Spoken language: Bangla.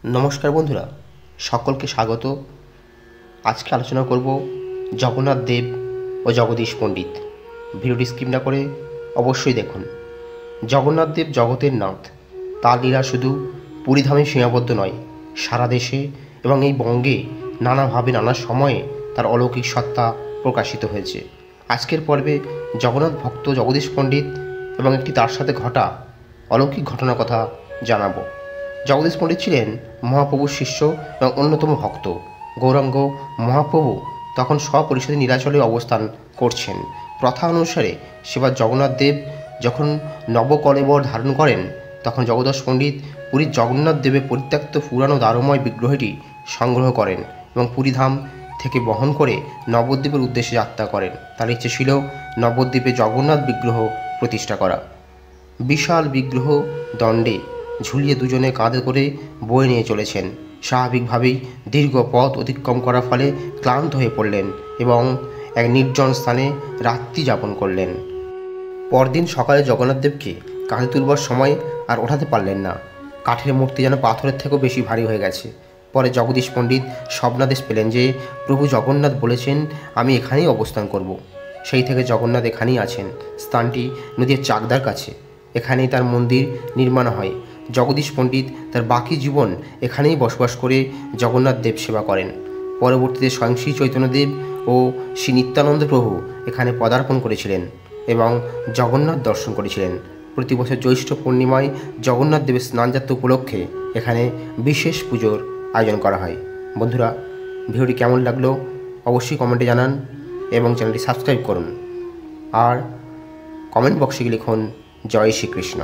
নমস্কার বন্ধুরা, সকলকে স্বাগত। আজকে আলোচনা করব জগন্নাথ দেব ও জগদীশ পণ্ডিত। ভিডিওটি স্কিপ না করে অবশ্যই দেখুন। জগন্নাথ দেব জগতের নাথ। তার লীলা শুধু পুরীধামে সীমাবদ্ধ নয়, সারা দেশে এবং এই বঙ্গে নানাভাবে নানা সময়ে তার অলৌকিক সত্তা প্রকাশিত হয়েছে। আজকের পর্বে জগন্নাথ ভক্ত জগদীশ পণ্ডিত এবং একটি তার সাথে ঘটা অলৌকিক ঘটনার কথা জানাবো। জগদীশ পণ্ডিত ছিলেন মহাপ্রভুর শিষ্য এবং অন্যতম ভক্ত। গৌরাঙ্গ মহাপ্রভু তখন স্বপরিষদে নীলাচলে অবস্থান করছেন। প্রথা অনুসারে সেবার জগন্নাথ দেব যখন নবকলেবর ধারণ করেন, তখন জগদীশ পণ্ডিত পুরীর জগন্নাথ দেবের পরিত্যক্ত পুরানো দ্বারময় বিগ্রহটি সংগ্রহ করেন এবং পুরীধাম থেকে বহন করে নবদ্বীপের উদ্দেশ্যে যাত্রা করেন। তার ইচ্ছে ছিল নবদ্বীপে জগন্নাথ বিগ্রহ প্রতিষ্ঠা করা। বিশাল বিগ্রহ দণ্ডে ঝুলিয়ে দুজনে কাঁধে করে বয়ে নিয়ে চলেছেন। স্বাভাবিকভাবেই দীর্ঘ পথ অতিক্রম করার ফলে ক্লান্ত হয়ে পড়লেন এবং এক নির্জন স্থানে রাত্রি যাপন করলেন। পরদিন সকালে জগন্নাথদেবকে কাঁধে তুলবার সময় আর ওঠাতে পারলেন না। কাঠের মূর্তি যেন পাথরের থেকেও বেশি ভারী হয়ে গেছে। পরে জগদীশ পণ্ডিত স্বপ্নাদেশ পেলেন যে প্রভু জগন্নাথ বলেছেন, আমি এখানেই অবস্থান করব। সেই থেকে জগন্নাথ এখানেই আছেন। স্থানটি নদীর চাকদার কাছে। এখানেই তার মন্দির নির্মাণ হয়। জগদীশ পণ্ডিত তার বাকি জীবন এখানেই বসবাস করে জগন্নাথ দেব সেবা করেন। পরবর্তীতে স্বয়ং শ্রী চৈতন্যদেব ও শ্রী নিত্যানন্দ প্রভু এখানে পদার্পণ করেছিলেন এবং জগন্নাথ দর্শন করেছিলেন। প্রতি বছর জ্যৈষ্ঠ পূর্ণিমায় জগন্নাথ দেবের স্নানযাত্রা উপলক্ষে এখানে বিশেষ পুজোর আয়োজন করা হয়। বন্ধুরা, ভিডিওটি কেমন লাগলো অবশ্যই কমেন্টে জানান এবং চ্যানেলটি সাবস্ক্রাইব করুন। আর কমেন্ট বক্সে লিখুন জয় শ্রীকৃষ্ণ।